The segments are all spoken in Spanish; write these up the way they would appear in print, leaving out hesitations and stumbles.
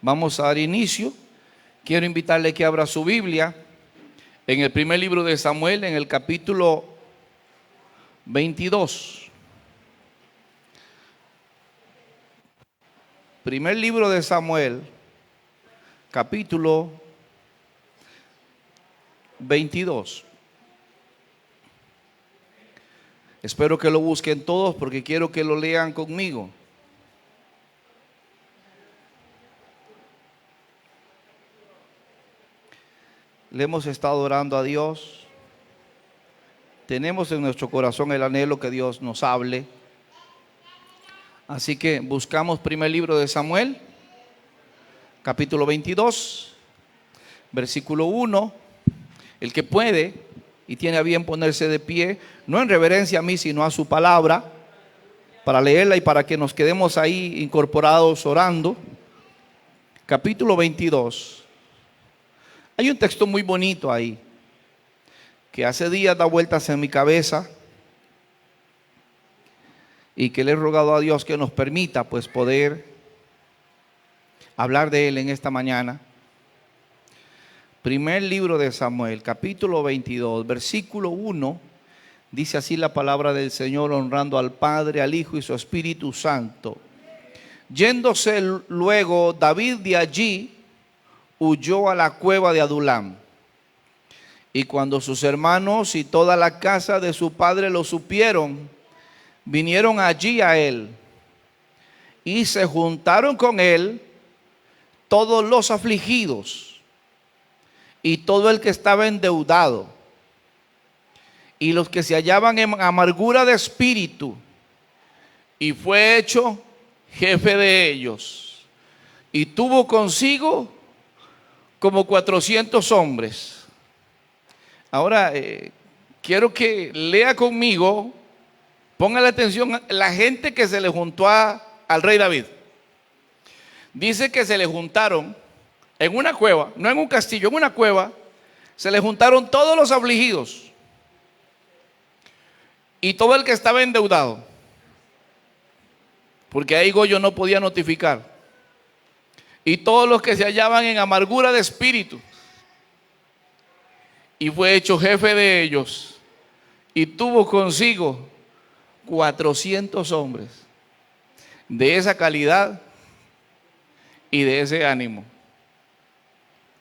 Vamos a dar inicio. Quiero invitarle que abra su Biblia en el primer libro de Samuel, en el capítulo 22. Primer libro de Samuel, capítulo 22. Espero que lo busquen todos porque quiero que lo lean conmigo. Le hemos estado orando a Dios. Tenemos en nuestro corazón el anhelo que Dios nos hable. Así que buscamos primer libro de Samuel, capítulo 22, versículo 1. El que puede y tiene a bien ponerse de pie, no en reverencia a mí, sino a su palabra, para leerla y para que nos quedemos ahí incorporados orando. Capítulo 22. Hay un texto muy bonito ahí, que hace días da vueltas en mi cabeza y que le he rogado a Dios que nos permita pues poder hablar de él en esta mañana. Primer libro de Samuel, capítulo 22, versículo 1, dice así la palabra del Señor, honrando al Padre, al Hijo y su Espíritu Santo. Yéndose luego David de allí, huyó a la cueva de Adulam. Y cuando sus hermanos y toda la casa de su padre lo supieron, vinieron allí a él y se juntaron con él todos los afligidos y todo el que estaba endeudado y los que se hallaban en amargura de espíritu, y fue hecho jefe de ellos, y tuvo consigo como 400 hombres. Ahora quiero que lea conmigo, ponga la atención, la gente que se le juntó al rey David. Dice que se le juntaron en una cueva, no en un castillo, en una cueva, se le juntaron todos los afligidos y todo el que estaba endeudado, porque ahí Goyo no podía notificar, y todos los que se hallaban en amargura de espíritu, y fue hecho jefe de ellos, y tuvo consigo 400 hombres de esa calidad y de ese ánimo.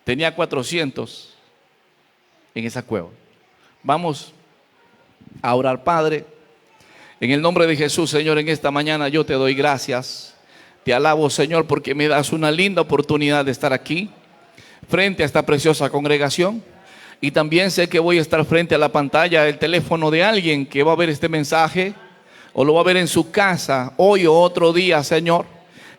Tenía 400 en esa cueva. Vamos a orar. Padre, en el nombre de Jesús, Señor, en esta mañana yo te doy gracias. Te alabo, Señor, porque me das una linda oportunidad de estar aquí frente a esta preciosa congregación. Y también sé que voy a estar frente a la pantalla del teléfono de alguien que va a ver este mensaje o lo va a ver en su casa hoy o otro día, Señor.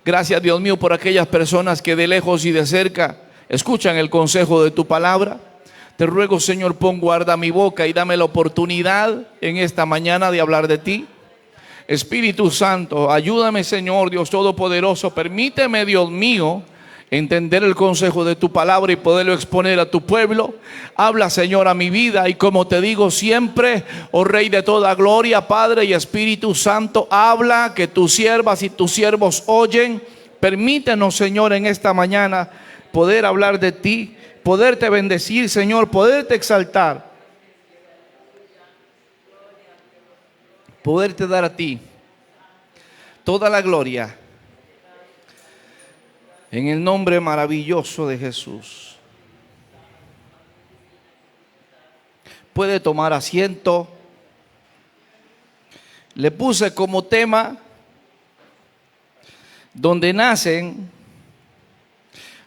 Gracias, Dios mío, por aquellas personas que de lejos y de cerca escuchan el consejo de tu palabra. Te ruego, Señor, pon guarda mi boca y dame la oportunidad en esta mañana de hablar de ti. Espíritu Santo, ayúdame, Señor Dios Todopoderoso. Permíteme, Dios mío, entender el consejo de tu palabra y poderlo exponer a tu pueblo. Habla, Señor, a mi vida, y como te digo siempre, oh Rey de toda gloria, Padre y Espíritu Santo, habla, que tus siervas y tus siervos oyen. Permítenos, Señor, en esta mañana poder hablar de ti, poderte bendecir, Señor, poderte exaltar, poderte dar a ti toda la gloria, en el nombre maravilloso de Jesús. Puede tomar asiento. Le puse como tema donde nacen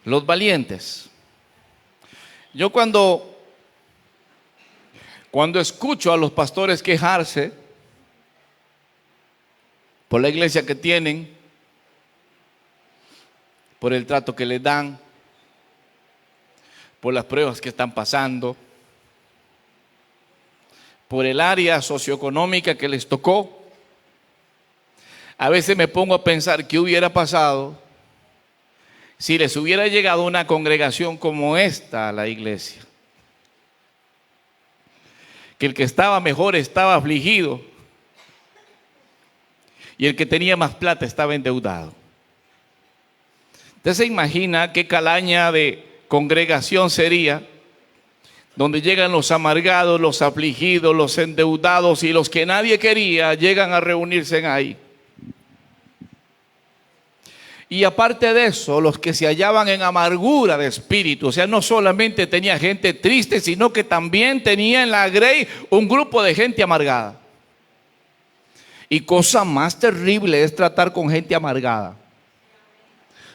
los valientes. Yo cuando escucho a los pastores quejarse por la iglesia que tienen, por el trato que les dan, por las pruebas que están pasando, por el área socioeconómica que les tocó, a veces me pongo a pensar qué hubiera pasado si les hubiera llegado una congregación como esta a la iglesia. Que el que estaba mejor estaba afligido y el que tenía más plata estaba endeudado. Usted se imagina qué calaña de congregación sería, donde llegan los amargados, los afligidos, los endeudados y los que nadie quería, llegan a reunirse ahí. Y aparte de eso, los que se hallaban en amargura de espíritu, o sea, no solamente tenía gente triste, sino que también tenía en la grey un grupo de gente amargada. Y cosa más terrible es tratar con gente amargada.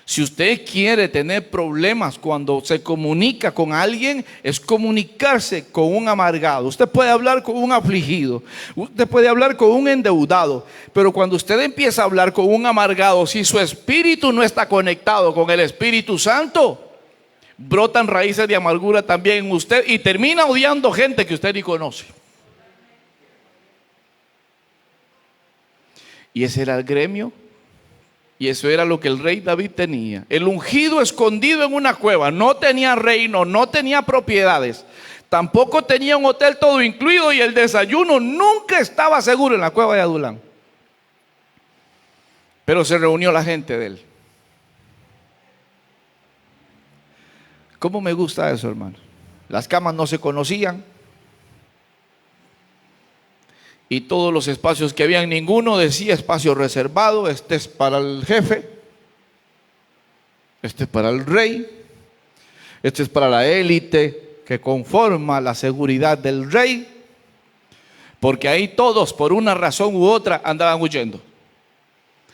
Si usted quiere tener problemas cuando se comunica con alguien, es comunicarse con un amargado. Usted puede hablar con un afligido, usted puede hablar con un endeudado, pero cuando usted empieza a hablar con un amargado, si su espíritu no está conectado con el Espíritu Santo, brotan raíces de amargura también en usted y termina odiando gente que usted ni conoce. Y ese era el gremio. Y eso era lo que el rey David tenía. El ungido escondido en una cueva. No tenía reino, no tenía propiedades. Tampoco tenía un hotel todo incluido. Y el desayuno nunca estaba seguro en la cueva de Adulán. Pero se reunió la gente de él. ¿Cómo me gusta eso, hermano? Las camas no se conocían. Y todos los espacios que habían, ninguno decía espacio reservado. Este es para el jefe, este es para el rey, este es para la élite que conforma la seguridad del rey. Porque ahí todos, por una razón u otra, andaban huyendo.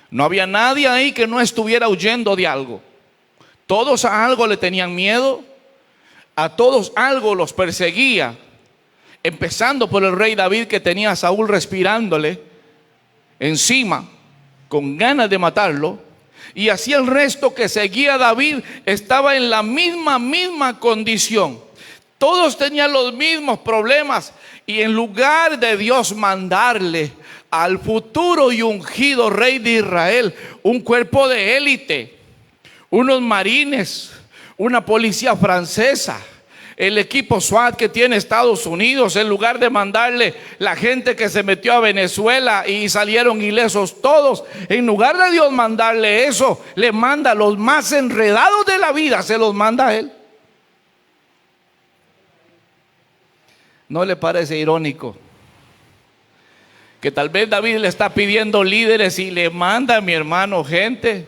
No había nadie ahí que no estuviera huyendo de algo. Todos a algo le tenían miedo, a todos algo los perseguía. Empezando por el rey David, que tenía a Saúl respirándole encima, con ganas de matarlo. Y así el resto que seguía a David estaba en la misma condición. Todos tenían los mismos problemas. Y en lugar de Dios mandarle al futuro y ungido rey de Israel un cuerpo de élite, unos marines, una policía francesa, el equipo SWAT que tiene Estados Unidos, en lugar de mandarle la gente que se metió a Venezuela y salieron ilesos todos, en lugar de Dios mandarle eso, le manda a los más enredados de la vida, se los manda a él. ¿No le parece irónico que tal vez David le está pidiendo líderes y le manda a mi hermano gente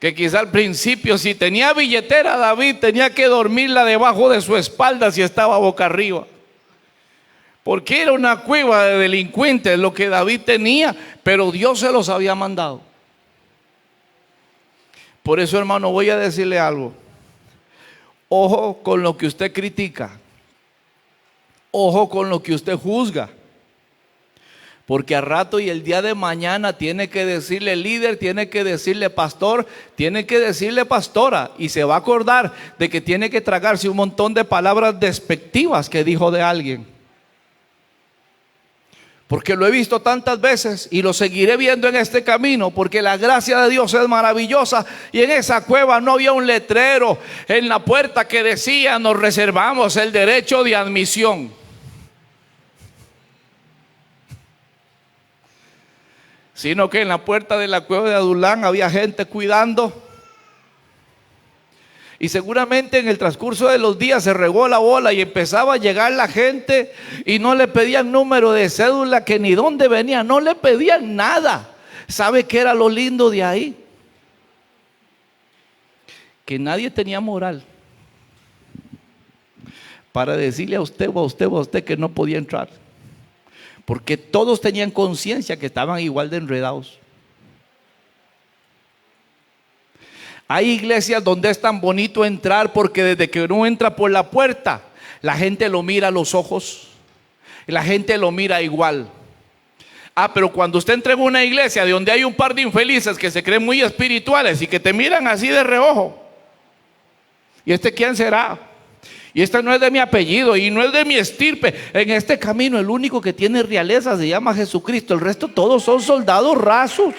que quizá al principio, si tenía billetera, David tenía que dormirla debajo de su espalda si estaba boca arriba? Porque era una cueva de delincuentes lo que David tenía, pero Dios se los había mandado. Por eso, hermano, voy a decirle algo. Ojo con lo que usted critica. Ojo con lo que usted juzga. Porque a rato y el día de mañana tiene que decirle líder, tiene que decirle pastor, tiene que decirle pastora. Y se va a acordar de que tiene que tragarse un montón de palabras despectivas que dijo de alguien. Porque lo he visto tantas veces y lo seguiré viendo en este camino. Porque la gracia de Dios es maravillosa. Y en esa cueva no había un letrero en la puerta que decía: nos reservamos el derecho de admisión. Sino que en la puerta de la cueva de Adulán había gente cuidando. Y seguramente en el transcurso de los días se regó la bola y empezaba a llegar la gente y no le pedían número de cédula, que ni dónde venía, no le pedían nada. ¿Sabe qué era lo lindo de ahí? Que nadie tenía moral para decirle a usted o a usted o a usted que no podía entrar. Porque todos tenían conciencia que estaban igual de enredados. Hay iglesias donde es tan bonito entrar porque desde que uno entra por la puerta, la gente lo mira a los ojos, la gente lo mira igual. Pero cuando usted entra en una iglesia de donde hay un par de infelices que se creen muy espirituales y que te miran así de reojo, ¿y este quién será? Y este no es de mi apellido y no es de mi estirpe. En este camino el único que tiene realeza se llama Jesucristo. El resto todos son soldados rasos.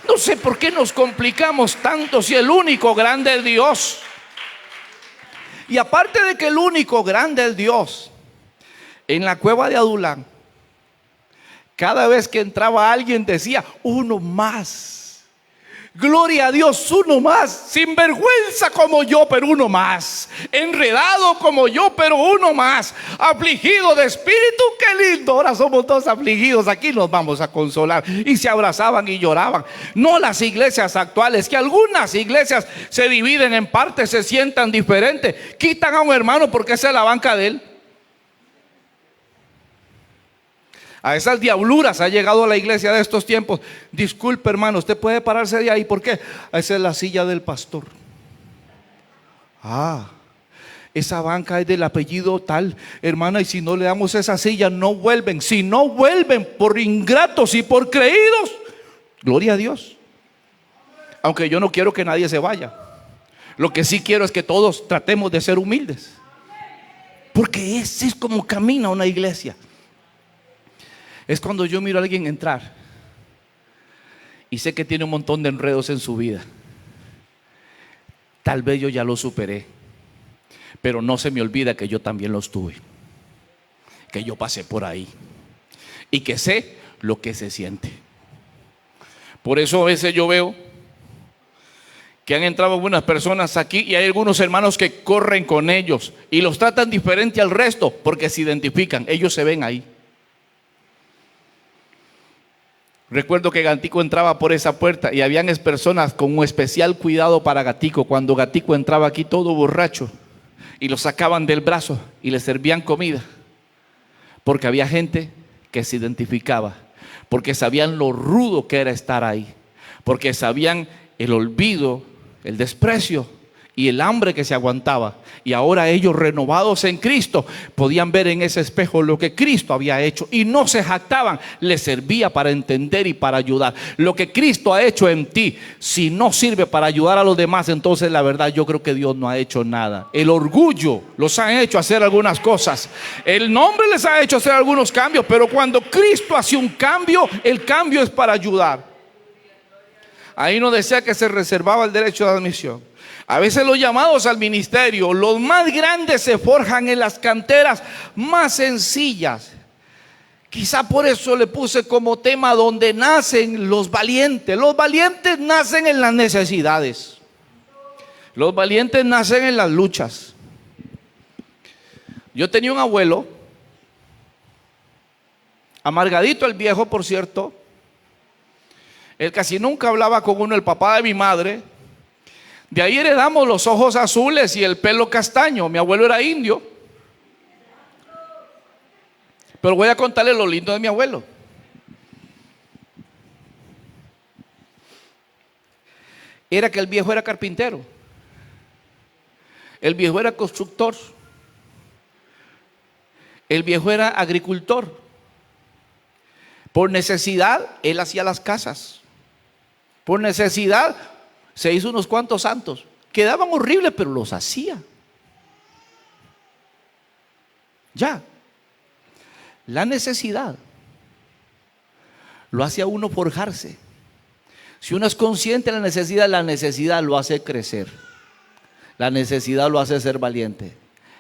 No sé por qué nos complicamos tanto si el único grande es Dios. Y aparte de que el único grande es Dios, en la cueva de Adulán, cada vez que entraba alguien decía: uno más. Gloria a Dios, uno más, sin vergüenza como yo, pero uno más, enredado como yo, pero uno más, afligido de espíritu, qué lindo, ahora somos todos afligidos, aquí nos vamos a consolar. Y se abrazaban y lloraban. No las iglesias actuales, que algunas iglesias se dividen en partes, se sientan diferentes, quitan a un hermano porque esa es la banca de él. A esas diabluras ha llegado a la iglesia de estos tiempos. Disculpe, hermano, usted puede pararse de ahí. ¿Por qué? Esa es la silla del pastor. Esa banca es del apellido tal, hermana, y si no le damos esa silla no vuelven. Si no vuelven por ingratos y por creídos, gloria a Dios. Aunque yo no quiero que nadie se vaya. Lo que sí quiero es que todos tratemos de ser humildes, porque ese es como camina una iglesia. Es cuando yo miro a alguien entrar y sé que tiene un montón de enredos en su vida. Tal vez yo ya lo superé, pero no se me olvida que yo también los tuve, que yo pasé por ahí y que sé lo que se siente. Por eso a veces yo veo que han entrado algunas personas aquí y hay algunos hermanos que corren con ellos y los tratan diferente al resto porque se identifican, ellos se ven ahí. Recuerdo que Gatico entraba por esa puerta y habían personas con un especial cuidado para Gatico. Cuando Gatico entraba aquí todo borracho y lo sacaban del brazo y le servían comida, porque había gente que se identificaba, porque sabían lo rudo que era estar ahí, porque sabían el olvido, el desprecio y el hambre que se aguantaba. Y ahora ellos, renovados en Cristo, podían ver en ese espejo lo que Cristo había hecho y no se jactaban. Les servía para entender y para ayudar. Lo que Cristo ha hecho en ti, si no sirve para ayudar a los demás, entonces la verdad yo creo que Dios no ha hecho nada. El orgullo los ha hecho hacer algunas cosas, el nombre les ha hecho hacer algunos cambios, pero cuando Cristo hace un cambio, el cambio es para ayudar. Ahí no decía que se reservaba el derecho de admisión. A veces los llamados al ministerio, los más grandes, se forjan en las canteras más sencillas. Quizá por eso le puse como tema donde nacen los valientes. Los valientes nacen en las necesidades. Los valientes nacen en las luchas. Yo tenía un abuelo, amargadito el viejo, por cierto. Él casi nunca hablaba con uno, el papá de mi madre. De ahí heredamos los ojos azules y el pelo castaño. Mi abuelo era indio. Pero voy a contarle lo lindo de mi abuelo. Era que el viejo era carpintero. El viejo era constructor. El viejo era agricultor. Por necesidad, él hacía las casas. Por necesidad, se hizo unos cuantos santos. Quedaban horribles, pero los hacía. Ya. La necesidad lo hace a uno forjarse. Si uno es consciente de la necesidad lo hace crecer. La necesidad lo hace ser valiente.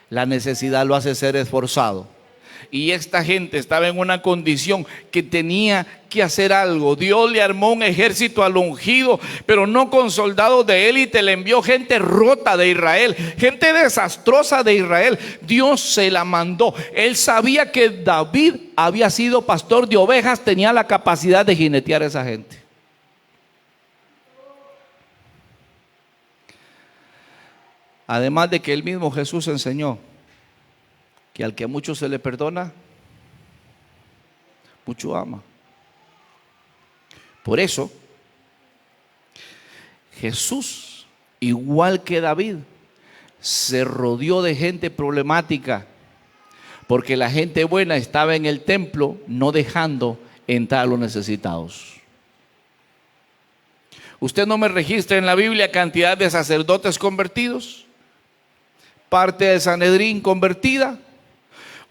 La necesidad lo hace ser esforzado. Y esta gente estaba en una condición que tenía que hacer algo. Dios le armó un ejército al ungido, pero no con soldados de élite. Le envió gente rota de Israel, gente desastrosa de Israel. Dios se la mandó. Él sabía que David había sido pastor de ovejas, tenía la capacidad de jinetear a esa gente. Además de que el mismo Jesús enseñó que al que mucho se le perdona, mucho ama. Por eso, Jesús, igual que David, se rodeó de gente problemática, porque la gente buena estaba en el templo, no dejando entrar a los necesitados. Usted no me registra en la Biblia cantidad de sacerdotes convertidos, parte del Sanedrín convertida.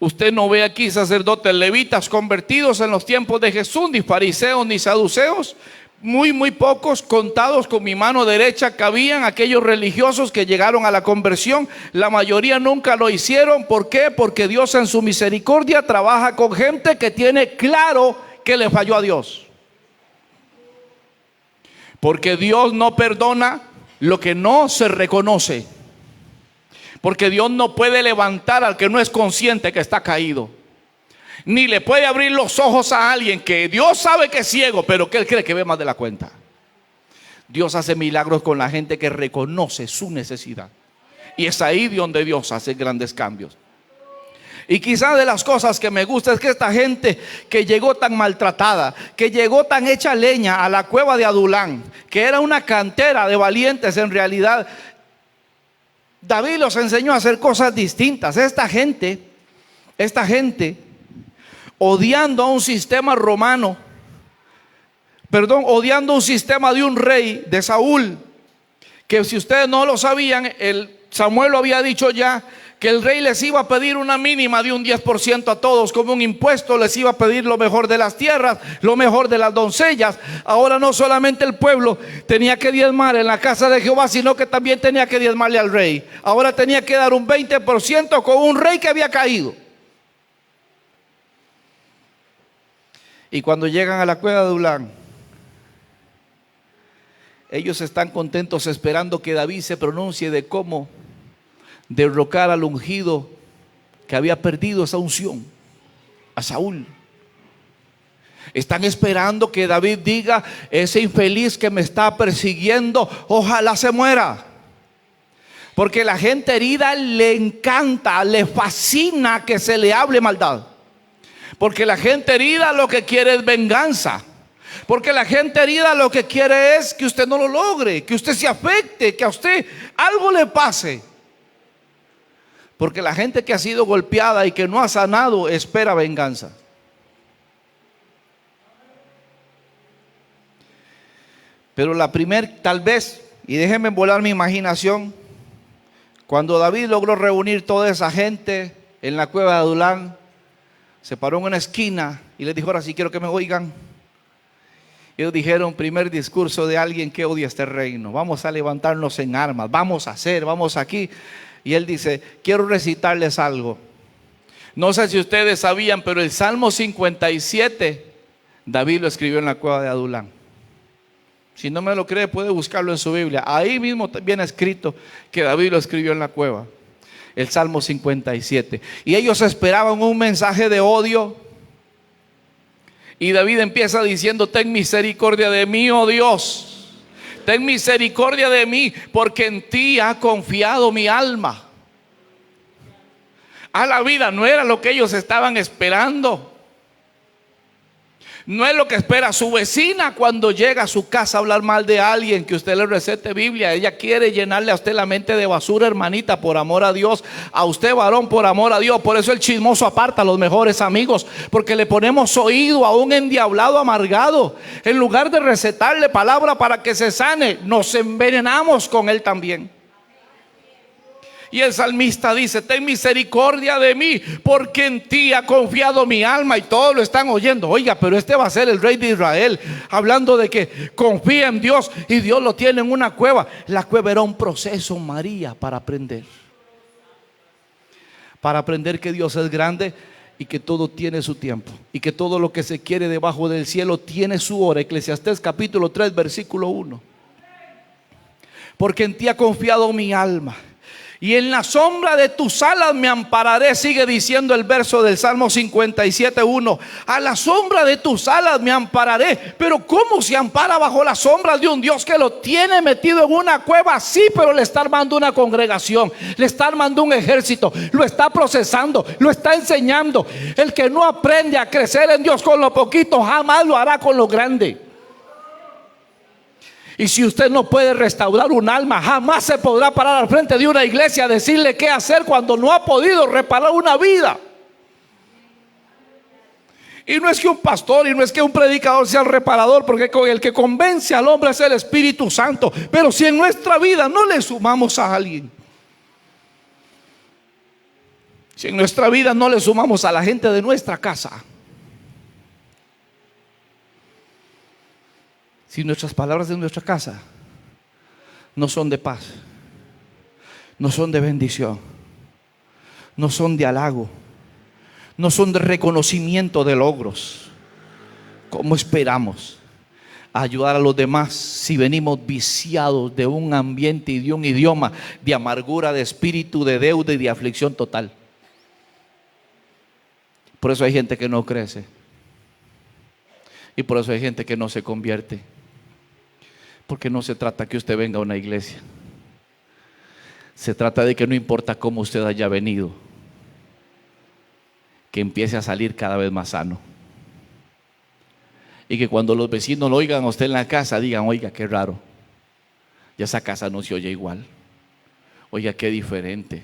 Usted no ve aquí sacerdotes levitas convertidos en los tiempos de Jesús, ni fariseos ni saduceos. Muy pocos, contados con mi mano derecha, cabían aquellos religiosos que llegaron a la conversión. La mayoría nunca lo hicieron. ¿Por qué? Porque Dios en su misericordia trabaja con gente que tiene claro que le falló a Dios. Porque Dios no perdona lo que no se reconoce. Porque Dios no puede levantar al que no es consciente que está caído. Ni le puede abrir los ojos a alguien que Dios sabe que es ciego, pero que él cree que ve más de la cuenta. Dios hace milagros con la gente que reconoce su necesidad. Y es ahí donde Dios hace grandes cambios. Y quizás de las cosas que me gusta es que esta gente que llegó tan maltratada, que llegó tan hecha leña a la cueva de Adulán, que era una cantera de valientes en realidad, David los enseñó a hacer cosas distintas. Esta gente, odiando a un sistema romano, odiando un sistema de un rey, de Saúl, que si ustedes no lo sabían, Samuel lo había dicho ya, que el rey les iba a pedir una mínima de un 10% a todos, como un impuesto. Les iba a pedir lo mejor de las tierras, lo mejor de las doncellas. Ahora no solamente el pueblo tenía que diezmar en la casa de Jehová, sino que también tenía que diezmarle al rey. Ahora tenía que dar un 20% con un rey que había caído. Y cuando llegan a la cueva de Adulán, ellos están contentos esperando que David se pronuncie de cómo derrocar al ungido que había perdido esa unción, a Saúl. Están esperando que David diga: ese infeliz que me está persiguiendo, ojalá se muera. Porque la gente herida le encanta, le fascina que se le hable maldad. Porque la gente herida lo que quiere es venganza. Porque la gente herida lo que quiere es que usted no lo logre, que usted se afecte, que a usted algo le pase. Porque la gente que ha sido golpeada y que no ha sanado espera venganza. Pero tal vez, y déjenme volar mi imaginación, cuando David logró reunir toda esa gente en la cueva de Adulán, se paró en una esquina y les dijo: ahora sí quiero que me oigan. Ellos dijeron: primer discurso de alguien que odia este reino, vamos a levantarnos en armas, vamos aquí. Y él dice: quiero recitarles algo. No sé si ustedes sabían, pero el Salmo 57 David lo escribió en la cueva de Adulán. Si no me lo cree, puede buscarlo en su Biblia. Ahí mismo viene escrito que David lo escribió en la cueva, el Salmo 57. Y ellos esperaban un mensaje de odio. Y David empieza diciendo: ten misericordia de mí, oh Dios. Ten misericordia de mí, porque en ti ha confiado mi alma. A la vida no era lo que ellos estaban esperando. No es lo que espera su vecina cuando llega a su casa a hablar mal de alguien, que usted le recete Biblia. Ella quiere llenarle a usted la mente de basura, hermanita, por amor a Dios. A usted, varón, por amor a Dios. Por eso el chismoso aparta a los mejores amigos, porque le ponemos oído a un endiablado amargado. En lugar de recetarle palabra para que se sane, nos envenenamos con él también. Y el salmista dice: ten misericordia de mí, porque en ti ha confiado mi alma. Y todos lo están oyendo. Oiga, pero este va a ser el rey de Israel, hablando de que confía en Dios y Dios lo tiene en una cueva. La cueva era un proceso, María, para aprender que Dios es grande y que todo tiene su tiempo, y que todo lo que se quiere debajo del cielo tiene su hora. Eclesiastés capítulo 3 versículo 1. Porque en ti ha confiado mi alma, y en la sombra de tus alas me ampararé. Sigue diciendo el verso del Salmo 57:1. A la sombra de tus alas me ampararé. Pero ¿cómo se ampara bajo la sombra de un Dios que lo tiene metido en una cueva? Sí, pero le está armando una congregación, le está armando un ejército, lo está procesando, lo está enseñando. El que no aprende a crecer en Dios con lo poquito, jamás lo hará con lo grande. Y si usted no puede restaurar un alma, jamás se podrá parar al frente de una iglesia a decirle qué hacer cuando no ha podido reparar una vida. Y no es que un pastor y no es que un predicador sea el reparador, porque el que convence al hombre es el Espíritu Santo. Pero si en nuestra vida no le sumamos a alguien, si en nuestra vida no le sumamos a la gente de nuestra casa, si nuestras palabras de nuestra casa no son de paz, no son de bendición, no son de halago, no son de reconocimiento de logros, ¿cómo esperamos a ayudar a los demás si venimos viciados de un ambiente y de un idioma de amargura, de espíritu, de deuda y de aflicción total? Por eso hay gente que no crece. Y por eso hay gente que no se convierte. Porque no se trata que usted venga a una iglesia. Se trata de que no importa cómo usted haya venido, que empiece a salir cada vez más sano. Y que cuando los vecinos lo oigan a usted en la casa, digan: oiga, qué raro, ya esa casa no se oye igual. Oiga, qué diferente.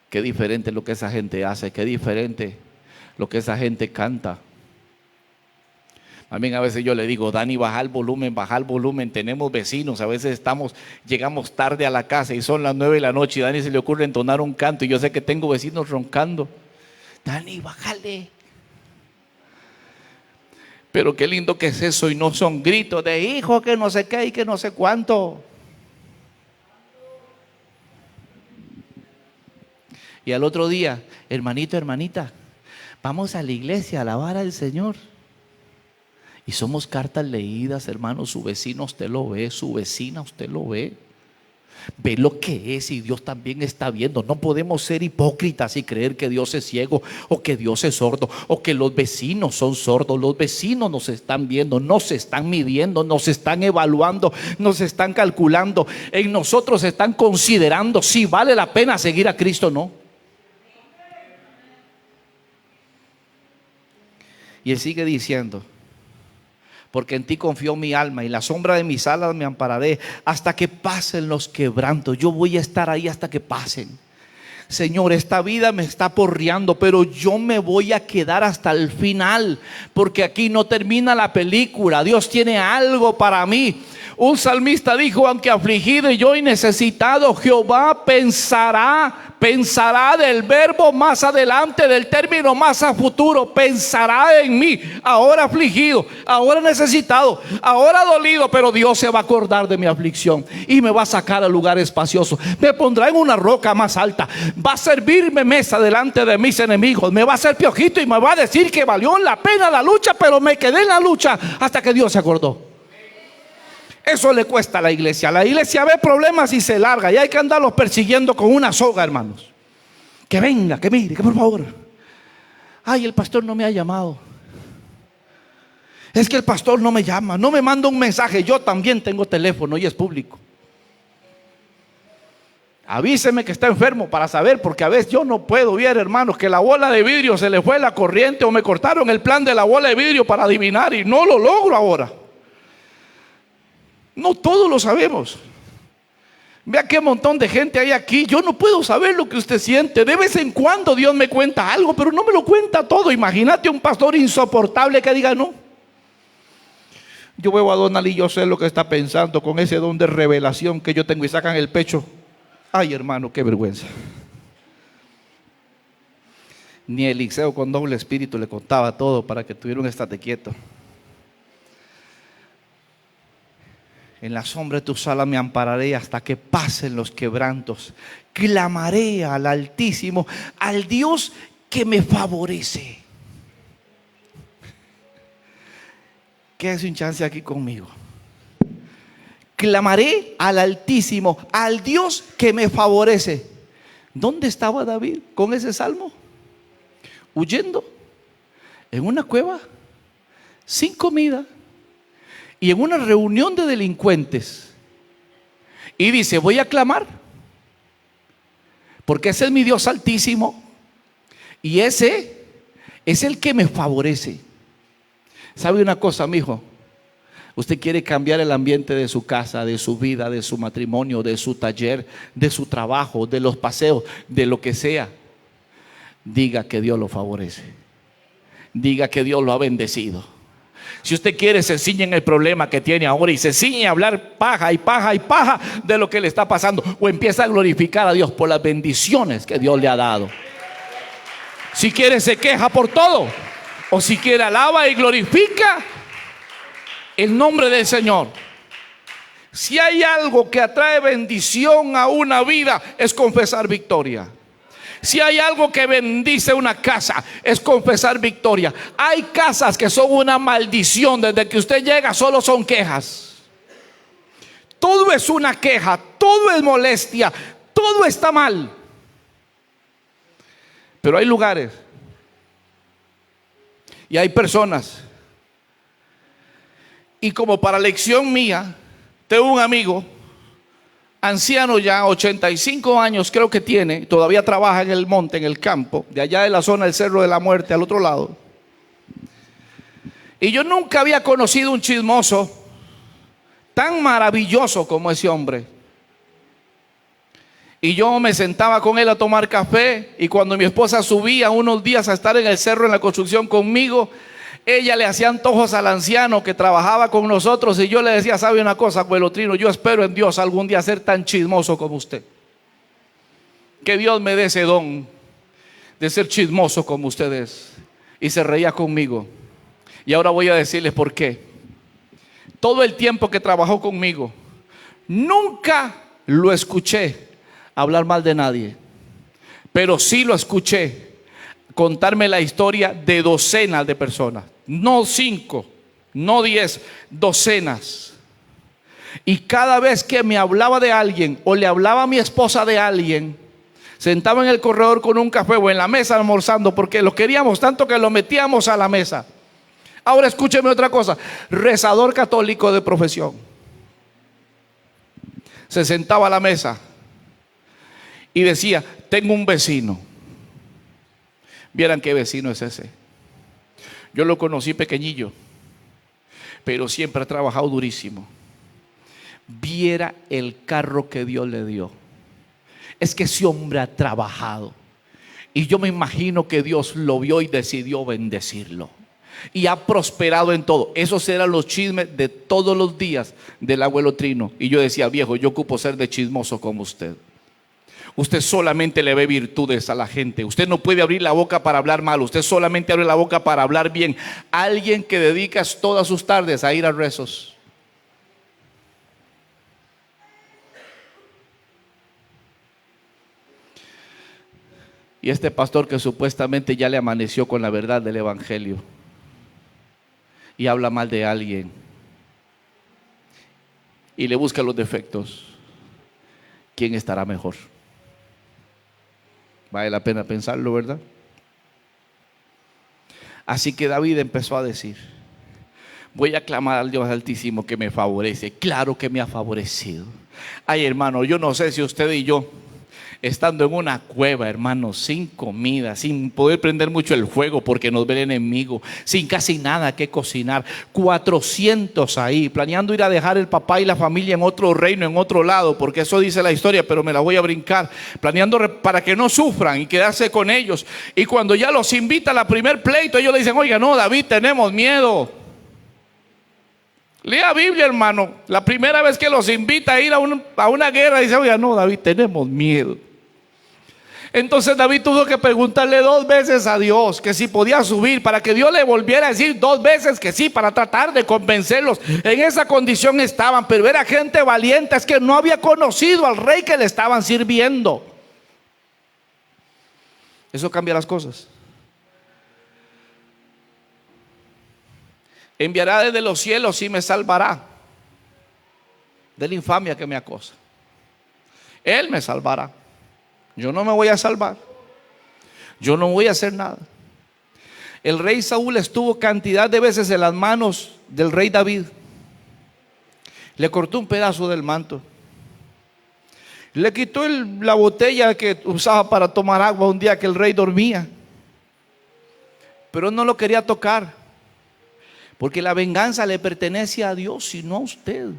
Qué diferente lo que esa gente hace, qué diferente lo que esa gente canta. También a veces yo le digo: Dani, baja el volumen, tenemos vecinos, a veces llegamos tarde a la casa y son las 9 de la noche y a Dani se le ocurre entonar un canto y yo sé que tengo vecinos roncando. Dani, bájale. Pero qué lindo que es eso, y no son gritos de hijo que no sé qué y que no sé cuánto. Y al otro día: hermanito, hermanita, vamos a la iglesia a alabar al Señor. Y somos cartas leídas, hermano. Su vecino usted lo ve, su vecina usted lo ve. Ve lo que es y Dios también está viendo. No podemos ser hipócritas y creer que Dios es ciego o que Dios es sordo o que los vecinos son sordos. Los vecinos nos están viendo, nos están midiendo, nos están evaluando, nos están calculando. En nosotros están considerando si vale la pena seguir a Cristo o no. Y Él sigue diciendo: porque en ti confió mi alma, y la sombra de mis alas me ampararé hasta que pasen los quebrantos. Yo voy a estar ahí hasta que pasen. Señor, esta vida me está porreando, pero yo me voy a quedar hasta el final, porque aquí no termina la película. Dios tiene algo para mí. Un salmista dijo: aunque afligido y yo y necesitado, Jehová pensará del verbo más adelante, del término más a futuro. Pensará en mí, ahora afligido, ahora necesitado, ahora dolido, pero Dios se va a acordar de mi aflicción y me va a sacar al lugar espacioso. Me pondrá en una roca más alta, va a servirme mesa delante de mis enemigos, me va a hacer piojito y me va a decir que valió la pena la lucha, pero me quedé en la lucha hasta que Dios se acordó. Eso le cuesta a la iglesia. La iglesia ve problemas y se larga, y hay que andarlos persiguiendo con una soga, hermanos. Que venga, que mire, que por favor. Ay, el pastor no me ha llamado. Es que el pastor no me llama, no me manda un mensaje. Yo también tengo teléfono y es público. Avíseme que está enfermo para saber, porque a veces yo no puedo ver, hermanos, que la bola de vidrio se le fue la corriente o me cortaron el plan de la bola de vidrio para adivinar y no lo logro ahora. No todos lo sabemos. Vea qué montón de gente hay aquí. Yo no puedo saber lo que usted siente. De vez en cuando Dios me cuenta algo, pero no me lo cuenta todo. Imagínate un pastor insoportable que diga: no, yo veo a Donald y yo sé lo que está pensando con ese don de revelación que yo tengo, y sacan el pecho. Ay, hermano, qué vergüenza. Ni Eliseo con doble espíritu le contaba todo para que tuviera un estate quieto. En la sombra de tus alas me ampararé hasta que pasen los quebrantos. Clamaré al Altísimo, al Dios que me favorece. Quédese un chance aquí conmigo. Clamaré al Altísimo, al Dios que me favorece. ¿Dónde estaba David con ese salmo? Huyendo en una cueva, sin comida, y en una reunión de delincuentes. Y dice: voy a clamar, porque ese es mi Dios altísimo, y ese es el que me favorece. ¿Sabe una cosa, mijo? Usted quiere cambiar el ambiente de su casa, de su vida, de su matrimonio, de su taller, de su trabajo, de los paseos, de lo que sea. Diga que Dios lo favorece. Diga que Dios lo ha bendecido. Si usted quiere, se ciñe en el problema que tiene ahora y se ciñe a hablar paja y paja y paja de lo que le está pasando, o empieza a glorificar a Dios por las bendiciones que Dios le ha dado. Si quiere, se queja por todo, o si quiere, alaba y glorifica el nombre del Señor. Si hay algo que atrae bendición a una vida, es confesar victoria. Si hay algo que bendice una casa, es confesar victoria. Hay casas que son una maldición. Desde que usted llega solo son quejas. Todo es una queja, todo es molestia, todo está mal. Pero hay lugares y hay personas. Y como para lección mía, tengo un amigo anciano ya, 85 años creo que tiene, todavía trabaja en el monte, en el campo, de allá de la zona del Cerro de la Muerte, al otro lado. Y yo nunca había conocido un chismoso tan maravilloso como ese hombre. Y yo me sentaba con él a tomar café, y cuando mi esposa subía unos días a estar en el cerro en la construcción conmigo, ella le hacía antojos al anciano que trabajaba con nosotros, y yo le decía: ¿sabe una cosa, abuelo Trino? Yo espero en Dios algún día ser tan chismoso como usted. Que Dios me dé ese don de ser chismoso como usted es. Y se reía conmigo. Y ahora voy a decirles por qué. Todo el tiempo que trabajó conmigo, nunca lo escuché hablar mal de nadie, pero sí lo escuché contarme la historia de docenas de personas. No 5, no 10, docenas. Y cada vez que me hablaba de alguien, o le hablaba a mi esposa de alguien, sentaba en el corredor con un café o en la mesa almorzando, porque lo queríamos tanto que lo metíamos a la mesa. Ahora escúcheme otra cosa: rezador católico de profesión. Se sentaba a la mesa y decía: tengo un vecino. Vieran qué vecino es ese. Yo lo conocí pequeñillo, pero siempre ha trabajado durísimo. Viera el carro que Dios le dio. Es que ese hombre ha trabajado, y yo me imagino que Dios lo vio y decidió bendecirlo, y ha prosperado en todo. Esos eran los chismes de todos los días del abuelo Trino. Y yo decía: viejo, yo ocupo ser de chismoso como usted. Usted solamente le ve virtudes a la gente. Usted no puede abrir la boca para hablar mal. Usted solamente abre la boca para hablar bien. Alguien que dedica todas sus tardes a ir a rezos. Y este pastor que supuestamente ya le amaneció con la verdad del evangelio, y habla mal de alguien y le busca los defectos, ¿quién estará mejor? Vale la pena pensarlo, ¿verdad? Así que David empezó a decir: voy a clamar al Dios Altísimo que me favorece. Claro que me ha favorecido. Ay, hermano, yo no sé si usted y yo, estando en una cueva, hermano, sin comida, sin poder prender mucho el fuego porque nos ve el enemigo, sin casi nada que cocinar, 400 ahí, planeando ir a dejar el papá y la familia en otro reino, en otro lado, porque eso dice la historia, pero me la voy a brincar, planeando para que no sufran y quedarse con ellos. Y cuando ya los invita a la primer pleito, ellos le dicen: oiga, no, David, tenemos miedo. Lea Biblia, hermano. La primera vez que los invita a ir a una guerra, dice: oiga, no, David, tenemos miedo. Entonces David tuvo que preguntarle 2 veces a Dios que si podía subir, para que Dios le volviera a decir 2 veces que sí, para tratar de convencerlos. En esa condición estaban, pero era gente valiente, es que no había conocido al rey que le estaban sirviendo. Eso cambia las cosas. Enviará desde los cielos y me salvará de la infamia que me acosa. Él me salvará. Yo no me voy a salvar. Yo no voy a hacer nada. El rey Saúl estuvo cantidad de veces en las manos del rey David. Le cortó un pedazo del manto. Le quitó la botella que usaba para tomar agua un día que el rey dormía. Pero no lo quería tocar, porque la venganza le pertenece a Dios y no a usted.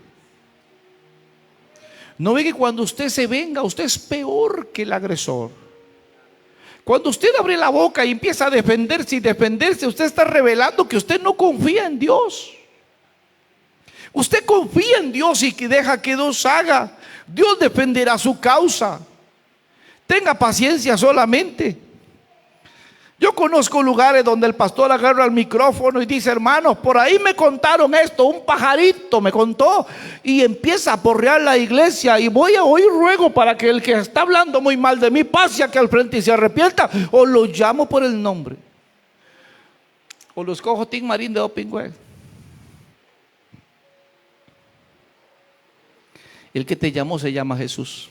No ve que cuando usted se venga, usted es peor que el agresor. Cuando usted abre la boca y empieza a defenderse y defenderse, usted está revelando que usted no confía en Dios. Usted confía en Dios y que deja que Dios haga. Dios defenderá su causa. Tenga paciencia solamente. Yo conozco lugares donde el pastor agarra el micrófono y dice: hermanos, por ahí me contaron esto, un pajarito me contó, y empieza a porrear la iglesia, y voy a oír ruego para que el que está hablando muy mal de mí pase aquí al frente y se arrepienta, o lo llamo por el nombre, o los cojo Tim Marín de Opingüe. El que te llamó se llama Jesús.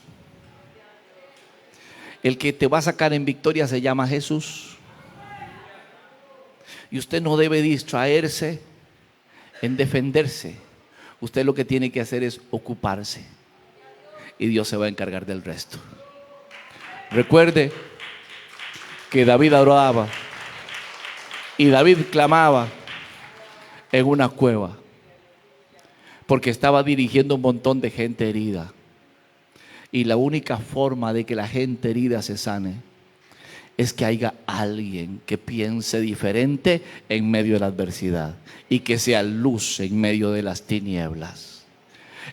El que te va a sacar en victoria se llama Jesús. Y usted no debe distraerse en defenderse. Usted lo que tiene que hacer es ocuparse. Y Dios se va a encargar del resto. Recuerde que David oraba y David clamaba en una cueva, porque estaba dirigiendo un montón de gente herida. Y la única forma de que la gente herida se sane es que haya alguien que piense diferente en medio de la adversidad y que sea luz en medio de las tinieblas.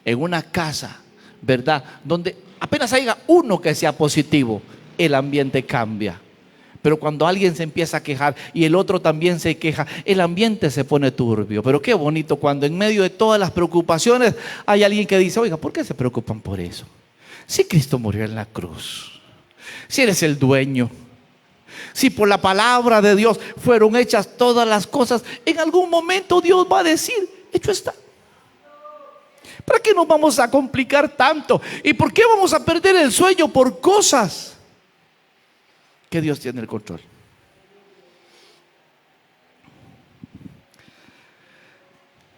En una casa, ¿verdad?, donde apenas haya uno que sea positivo, el ambiente cambia. Pero cuando alguien se empieza a quejar y el otro también se queja, el ambiente se pone turbio. Pero qué bonito cuando en medio de todas las preocupaciones hay alguien que dice: oiga, ¿por qué se preocupan por eso? Si Cristo murió en la cruz, si Él es el dueño, si por la palabra de Dios fueron hechas todas las cosas, en algún momento Dios va a decir: hecho está. ¿Para qué nos vamos a complicar tanto? ¿Y por qué vamos a perder el sueño por cosas que Dios tiene el control?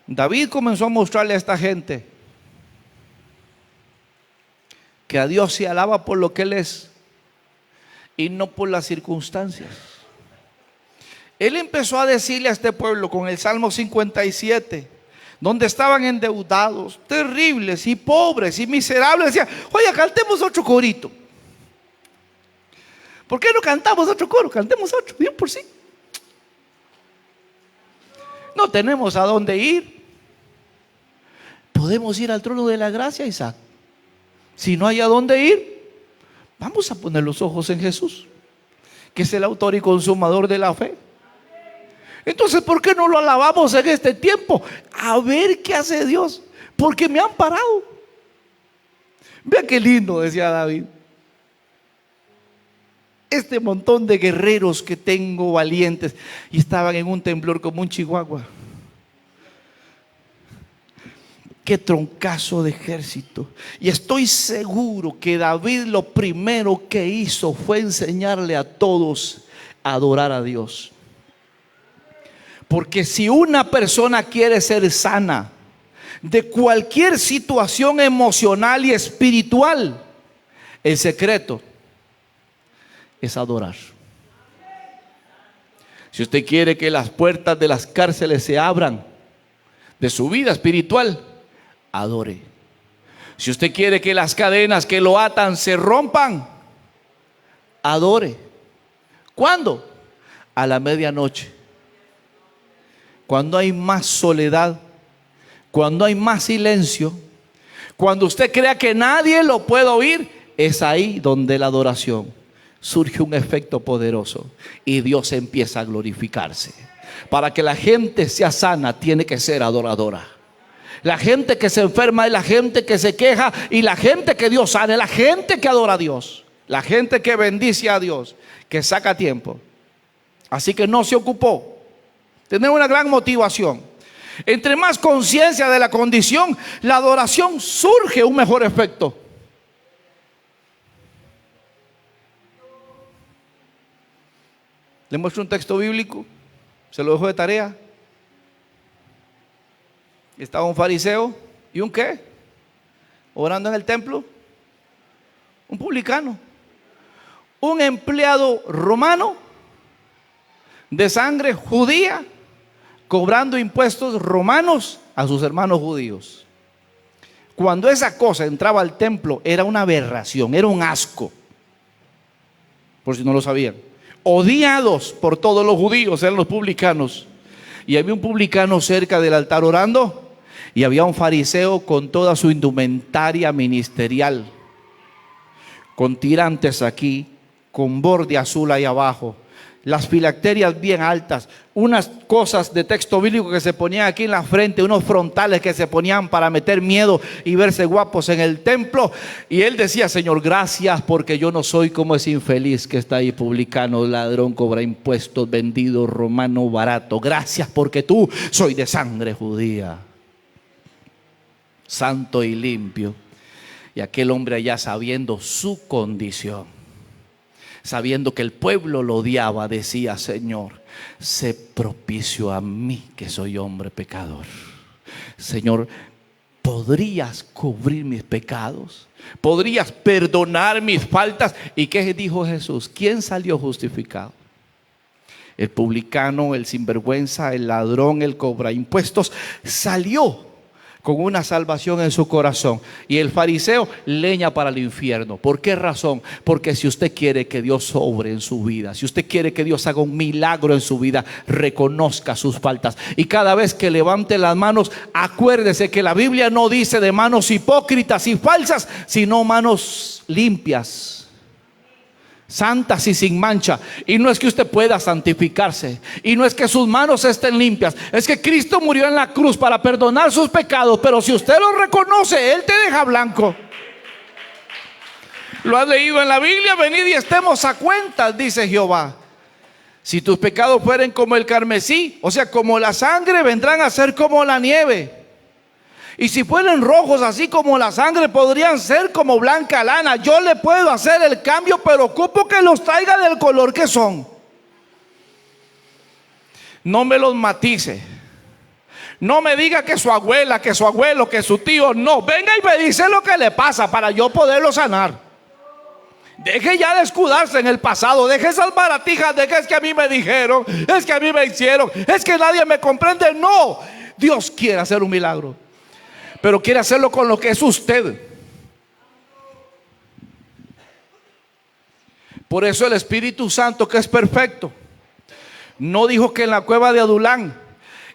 David comenzó a mostrarle a esta gente que a Dios se alaba por lo que Él es y no por las circunstancias. Él empezó a decirle a este pueblo con el Salmo 57, donde estaban endeudados, terribles y pobres y miserables. Decía: oye, cantemos otro corito. ¿Por qué no cantamos otro coro? Cantemos otro, bien por sí. No tenemos a dónde ir. Podemos ir al trono de la gracia, Isaac. Si no hay a dónde ir, vamos a poner los ojos en Jesús, que es el autor y consumador de la fe. Entonces, ¿por qué no lo alabamos en este tiempo? A ver qué hace Dios, porque me han parado. Vea qué lindo, decía David. Este montón de guerreros que tengo valientes, y estaban en un temblor como un chihuahua. Qué troncazo de ejército. Y estoy seguro que David lo primero que hizo fue enseñarle a todos a adorar a Dios. Porque si una persona quiere ser sana de cualquier situación emocional y espiritual, el secreto es adorar. Si usted quiere que las puertas de las cárceles se abran de su vida espiritual, adore. Si usted quiere que las cadenas que lo atan se rompan, adore. ¿Cuándo? A la medianoche. Cuando hay más soledad, cuando hay más silencio, cuando usted crea que nadie lo puede oír, es ahí donde la adoración surge un efecto poderoso y Dios empieza a glorificarse. Para que la gente sea sana, tiene que ser adoradora. La gente que se enferma es la gente que se queja, y la gente que Dios sana es la gente que adora a Dios, la gente que bendice a Dios, que saca tiempo. Así que no se ocupó. Tener una gran motivación. Entre más conciencia de la condición, la adoración, surge un mejor efecto. Le muestro un texto bíblico, se lo dejo de tarea. Estaba un fariseo y un ¿qué? Orando en el templo. Un publicano, un empleado romano de sangre judía, cobrando impuestos romanos a sus hermanos judíos. Cuando esa cosa entraba al templo, era una aberración, era un asco. Por si no lo sabían, odiados por todos los judíos eran los publicanos. Y había un publicano cerca del altar orando, y había un fariseo con toda su indumentaria ministerial, con tirantes aquí, con borde azul ahí abajo, las filacterias bien altas, unas cosas de texto bíblico que se ponían aquí en la frente, unos frontales que se ponían para meter miedo y verse guapos en el templo. Y él decía: Señor, gracias porque yo no soy como ese infeliz que está ahí, publicano, ladrón, cobra impuestos, vendido, romano, barato. Gracias porque tú soy de sangre judía, santo y limpio. Y aquel hombre allá, sabiendo su condición, sabiendo que el pueblo lo odiaba, decía: Señor, sé propicio a mí que soy hombre pecador. Señor, ¿podrías cubrir mis pecados? ¿Podrías perdonar mis faltas? ¿Y qué dijo Jesús? ¿Quién salió justificado? El publicano, el sinvergüenza, el ladrón, el cobra impuestos, salió con una salvación en su corazón. Y el fariseo, leña para el infierno. ¿Por qué razón? Porque si usted quiere que Dios obre en su vida, si usted quiere que Dios haga un milagro en su vida, reconozca sus faltas. Y cada vez que levante las manos, acuérdese que la Biblia no dice de manos hipócritas y falsas, sino manos limpias, santas y sin mancha. Y no es que usted pueda santificarse, y no es que sus manos estén limpias, es que Cristo murió en la cruz para perdonar sus pecados. Pero si usted lo reconoce, Él te deja blanco. Lo has leído en la Biblia: venid y estemos a cuentas, dice Jehová. Si tus pecados fueren como el carmesí, o sea, como la sangre, vendrán a ser como la nieve. Y si fueren rojos así como la sangre, podrían ser como blanca lana. Yo le puedo hacer el cambio, pero ocupo que los traiga del color que son. No me los matice. No me diga que su abuela, que su abuelo, que su tío. No, venga y me dice lo que le pasa para yo poderlo sanar. Deje ya de escudarse en el pasado. Deje esas baratijas de que es que a mí me dijeron, es que a mí me hicieron, es que nadie me comprende. No, Dios quiere hacer un milagro, pero quiere hacerlo con lo que es usted. Por eso el Espíritu Santo, que es perfecto, no dijo que en la cueva de Adulán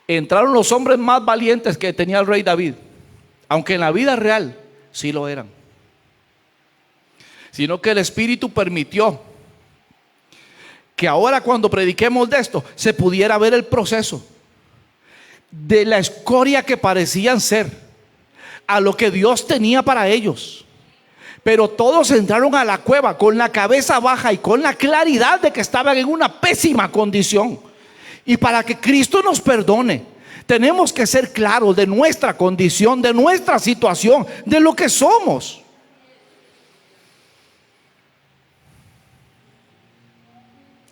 entraron los hombres más valientes que tenía el rey David, aunque en la vida real sí lo eran, sino que el Espíritu permitió que ahora, cuando prediquemos de esto, se pudiera ver el proceso de la escoria que parecían ser a lo que Dios tenía para ellos. Pero todos entraron a la cueva con la cabeza baja y con la claridad de que estaban en una pésima condición. Y para que Cristo nos perdone, tenemos que ser claros de nuestra condición, de nuestra situación, de lo que somos.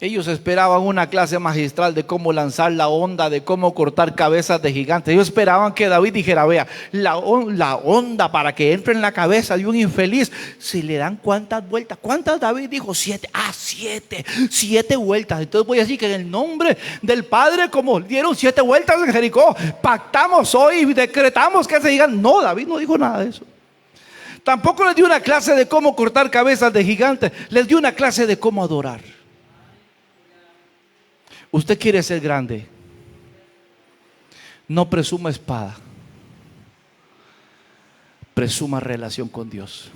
Ellos esperaban una clase magistral de cómo lanzar la honda, de cómo cortar cabezas de gigantes. Ellos esperaban que David dijera: vea, la honda para que entre en la cabeza de un infeliz. Si le dan cuántas vueltas. ¿Cuántas David dijo? 7. Ah, 7. 7 vueltas. Entonces voy a decir que en el nombre del Padre, como dieron 7 vueltas en Jericó, pactamos hoy y decretamos que se digan. No, David no dijo nada de eso. Tampoco les dio una clase de cómo cortar cabezas de gigantes. Les dio una clase de cómo adorar. Usted quiere ser grande, no presuma espada, presuma relación con Dios.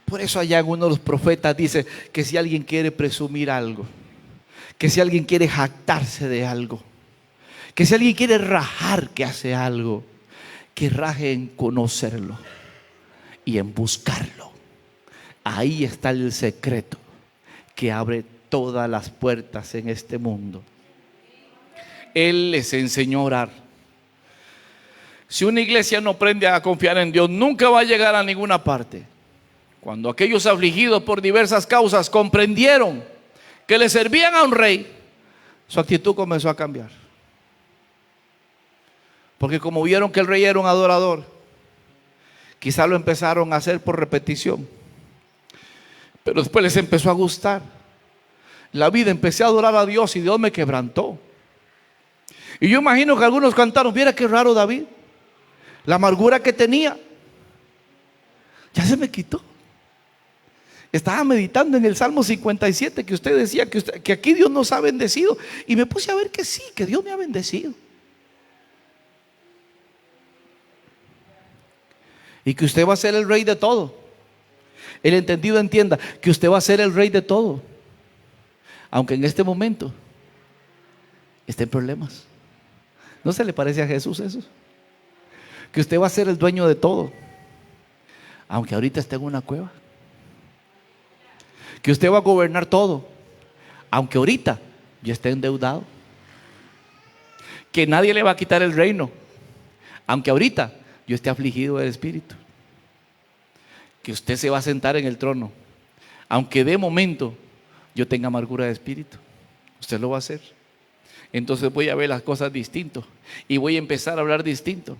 Por eso allá en uno de los profetas dice que si alguien quiere presumir algo, que si alguien quiere jactarse de algo, que si alguien quiere rajar que hace algo, que raje en conocerlo y en buscarlo. Ahí está el secreto que abre todas las puertas en este mundo. Él les enseñó a orar. Si una iglesia no aprende a confiar en Dios, nunca va a llegar a ninguna parte. Cuando aquellos afligidos por diversas causas comprendieron que le servían a un rey, su actitud comenzó a cambiar. Porque como vieron que el rey era un adorador, quizá lo empezaron a hacer por repetición, pero después les empezó a gustar la vida. Empecé a adorar a Dios y Dios me quebrantó. Y yo imagino que algunos cantaron: viera qué raro David, la amargura que tenía ya se me quitó. Estaba meditando en el Salmo 57 que usted decía que aquí Dios nos ha bendecido, y me puse a ver que sí, que Dios me ha bendecido, y que usted va a ser el rey de todo. El entendido entienda que usted va a ser el rey de todo. aunque en este momento esté en problemas. ¿No se le parece a Jesús eso? Que usted va a ser el dueño de todo, aunque ahorita esté en una cueva. Que usted va a gobernar todo, aunque ahorita ya esté endeudado. Que nadie le va a quitar el reino, aunque ahorita yo esté afligido del espíritu. Que usted se va a sentar en el trono, aunque de momento yo tenga amargura de espíritu. Usted lo va a hacer. Entonces voy a ver las cosas distinto y voy a empezar a hablar distinto.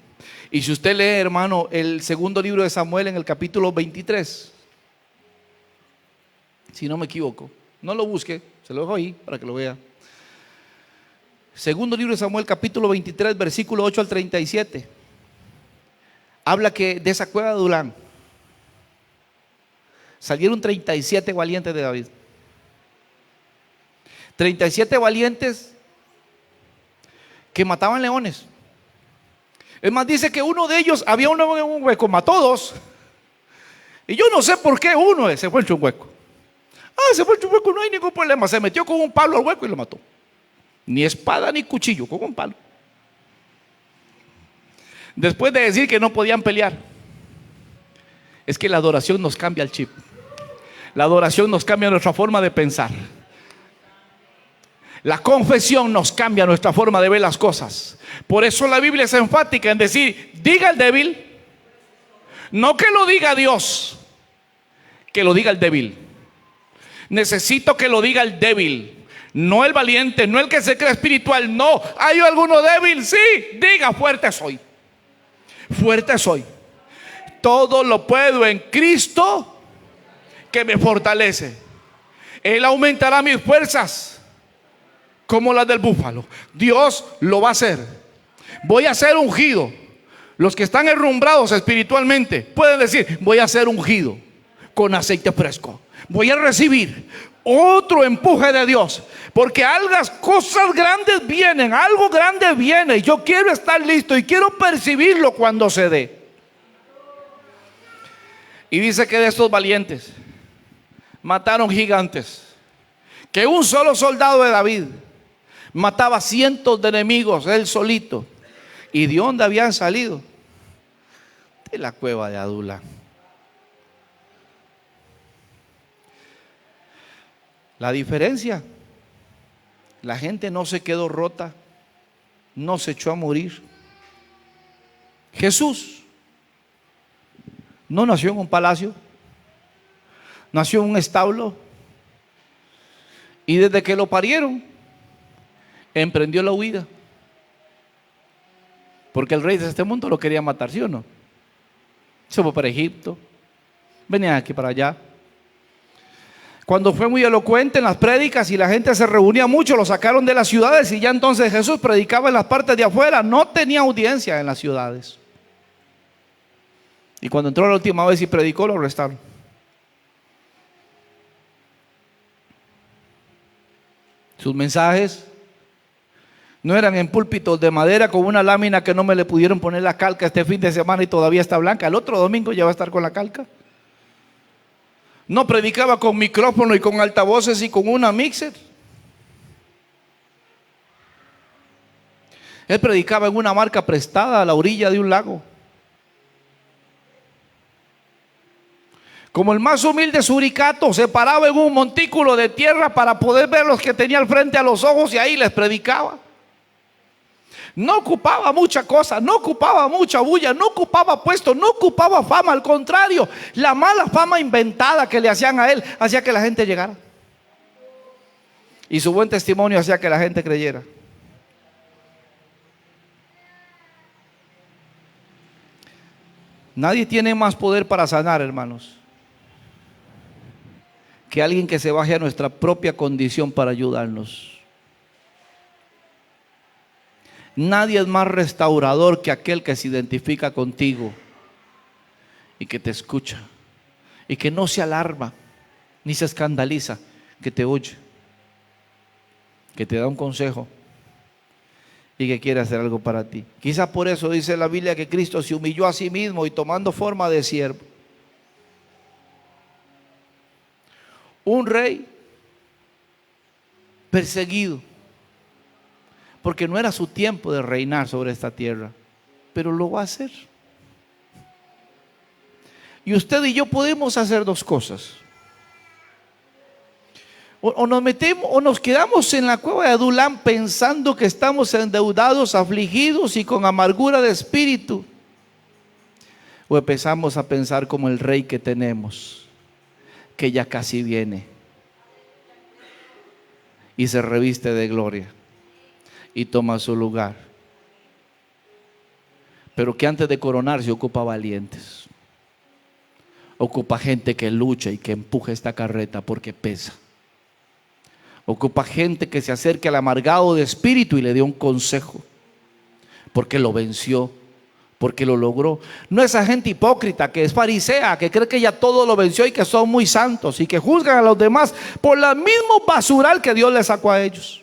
Y si usted lee, hermano, el segundo libro de Samuel en el capítulo 23, si no me equivoco, no lo busque, se lo dejo ahí para que lo vea. Segundo libro de Samuel, capítulo 23, versículo 8 al 37. Habla que de esa cueva de Adulán salieron 37 valientes de David. 37 valientes que mataban leones. Es más, dice que uno de ellos, había uno en un hueco, mató dos. Y yo no sé por qué uno se fue en un hueco. Se fue en un hueco, no hay ningún problema. Se metió con un palo al hueco y lo mató. Ni espada ni cuchillo, con un palo. Después de decir que no podían pelear. Es que la adoración nos cambia el chip. La adoración nos cambia nuestra forma de pensar. La confesión nos cambia nuestra forma de ver las cosas. Por eso la Biblia es enfática en decir, diga el débil. No que lo diga Dios, que lo diga el débil. Necesito que lo diga el débil, no el valiente, no el que se cree espiritual. No, ¿hay alguno débil? Sí, diga, fuerte soy. Fuerte soy. Todo lo puedo en Cristo que me fortalece. Él aumentará mis fuerzas como las del búfalo. Dios lo va a hacer. Voy a ser ungido. Los que están herrumbrados espiritualmente pueden decir, voy a ser ungido con aceite fresco. Voy a recibir otro empuje de Dios, porque algas cosas grandes vienen, algo grande viene. Yo quiero estar listo y quiero percibirlo cuando se dé. Y dice que de estos valientes mataron gigantes, que un solo soldado de David mataba cientos de enemigos, él solito. ¿Y de dónde habían salido? De la cueva de Adulán. La diferencia, la gente no se quedó rota, no se echó a morir. Jesús no nació en un palacio, nació en un establo, y desde que lo parieron emprendió la huida, porque el rey de este mundo lo quería matar, ¿sí o no? Se fue para Egipto, venía aquí para allá. Cuando fue muy elocuente en las prédicas y la gente se reunía mucho, lo sacaron de las ciudades, y ya entonces Jesús predicaba en las partes de afuera, no tenía audiencia en las ciudades. Y cuando entró la última vez y predicó, lo arrestaron. Sus mensajes no eran en púlpitos de madera con una lámina que no me le pudieron poner la calca este fin de semana y todavía está blanca. El otro domingo ya va a estar con la calca. No predicaba con micrófono y con altavoces y con una mixer. Él predicaba en una marca prestada a la orilla de un lago. Como el más humilde suricato, se paraba en un montículo de tierra para poder ver los que tenía al frente a los ojos, y ahí les predicaba. No ocupaba mucha cosa, no ocupaba mucha bulla, no ocupaba puesto, no ocupaba fama. Al contrario, la mala fama inventada que le hacían a él hacía que la gente llegara, y su buen testimonio hacía que la gente creyera. Nadie tiene más poder para sanar, hermanos, que alguien que se baje a nuestra propia condición para ayudarnos. Nadie es más restaurador que aquel que se identifica contigo y que te escucha y que no se alarma ni se escandaliza, que te oye, que te da un consejo y que quiere hacer algo para ti. Quizá por eso dice la Biblia que Cristo se humilló a sí mismo y tomando forma de siervo. Un rey perseguido, porque no era su tiempo de reinar sobre esta tierra, pero lo va a hacer. Y usted y yo podemos hacer dos cosas. O nos metemos o nos quedamos en la cueva de Adulán pensando que estamos endeudados, afligidos y con amargura de espíritu. O empezamos a pensar como el rey que tenemos, que ya casi viene y se reviste de gloria y toma su lugar. Pero que antes de coronarse ocupa valientes. Ocupa gente que lucha y que empuje esta carreta porque pesa. Ocupa gente que se acerque al amargado de espíritu y le dé un consejo, porque lo venció, porque lo logró. No esa gente hipócrita que es farisea, que cree que ya todo lo venció y que son muy santos y que juzgan a los demás por el mismo basural que Dios les sacó a ellos.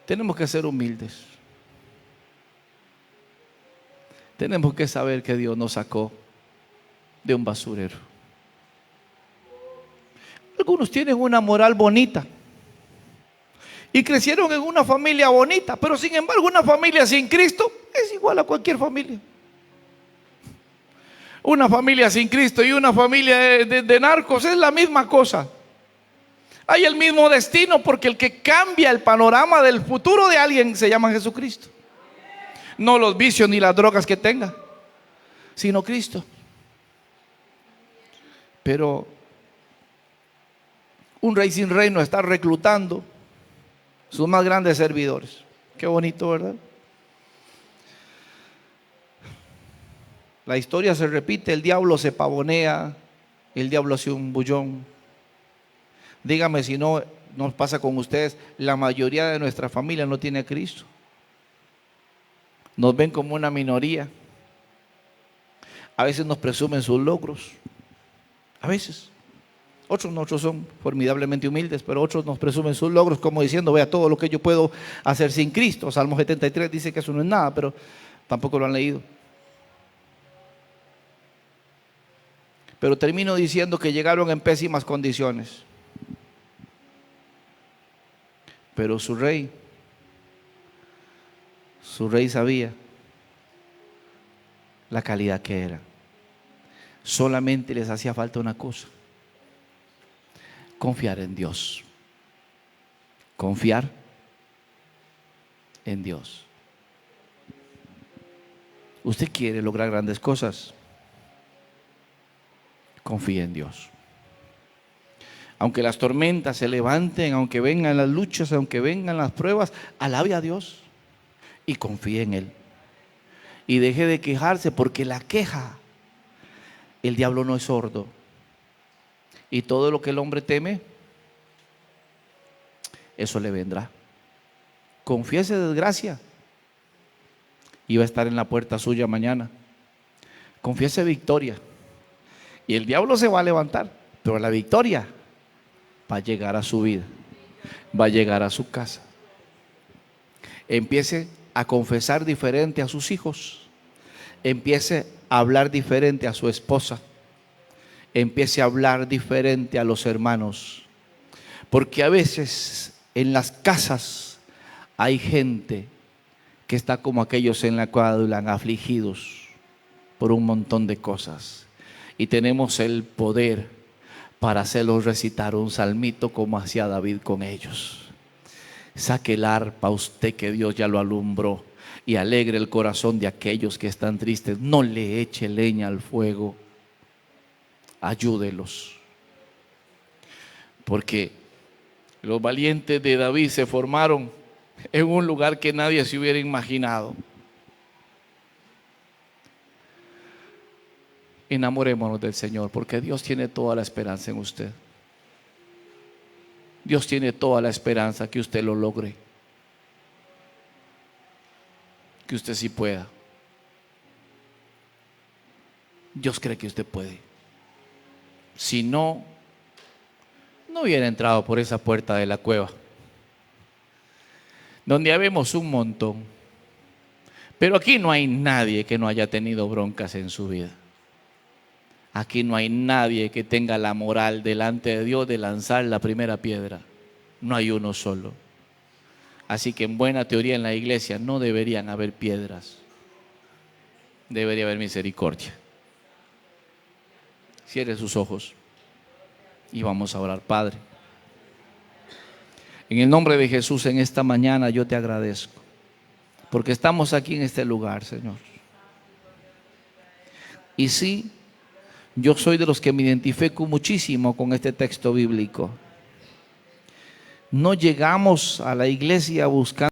Tenemos que ser humildes. Tenemos que saber que Dios nos sacó de un basurero. Algunos tienen una moral bonita y crecieron en una familia bonita, pero sin embargo una familia sin Cristo es igual a cualquier familia. Una familia sin Cristo y una familia de narcos es la misma cosa. Hay el mismo destino, porque el que cambia el panorama del futuro de alguien se llama Jesucristo. No los vicios ni las drogas que tenga, sino Cristo. Pero un rey sin reino está reclutando sus más grandes servidores. Qué bonito, ¿verdad? La historia se repite, el diablo se pavonea, el diablo hace un bullón. Dígame si no nos pasa con ustedes, la mayoría de nuestra familia no tiene a Cristo. Nos ven como una minoría. A veces nos presumen sus logros. A veces. Otros son formidablemente humildes, pero otros nos presumen sus logros como diciendo, vea todo lo que yo puedo hacer sin Cristo. Salmo 73 dice que eso no es nada, pero tampoco lo han leído. Pero termino diciendo que llegaron en pésimas condiciones. Pero su rey sabía la calidad que era. Solamente les hacía falta una cosa: confiar en Dios. Confiar en Dios. Usted quiere lograr grandes cosas, confíe en Dios. Aunque las tormentas se levanten, aunque vengan las luchas, aunque vengan las pruebas, alabe a Dios y confíe en Él. Y deje de quejarse, porque la queja, el diablo no es sordo. Y todo lo que el hombre teme, eso le vendrá. Confiese desgracia y va a estar en la puerta suya mañana. Confiese victoria y el diablo se va a levantar, pero la victoria va a llegar a su vida, va a llegar a su casa. Empiece a confesar diferente a sus hijos, empiece a hablar diferente a su esposa, empiece a hablar diferente a los hermanos, porque a veces en las casas hay gente que está como aquellos en la cueva de Adulán, afligidos por un montón de cosas, y tenemos el poder para hacerlos recitar un salmito como hacía David con ellos. Saque el arpa usted, que Dios ya lo alumbró, y alegre el corazón de aquellos que están tristes. No le eche leña al fuego, ayúdelos, porque los valientes de David se formaron en un lugar que nadie se hubiera imaginado. Enamorémonos del Señor, porque Dios tiene toda la esperanza en usted. Dios tiene toda la esperanza que usted lo logre, que usted sí pueda. Dios cree que usted puede. Si no, no hubiera entrado por esa puerta de la cueva. donde habemos un montón. Pero aquí no hay nadie que no haya tenido broncas en su vida. Aquí no hay nadie que tenga la moral delante de Dios de lanzar la primera piedra. No hay uno solo. Así que en buena teoría en la iglesia no deberían haber piedras. Debería haber misericordia. Cierre sus ojos y vamos a orar. Padre, en el nombre de Jesús, en esta mañana yo te agradezco porque estamos aquí en este lugar, Señor. Y sí, yo soy de los que me identifico muchísimo con este texto bíblico. No llegamos a la iglesia buscando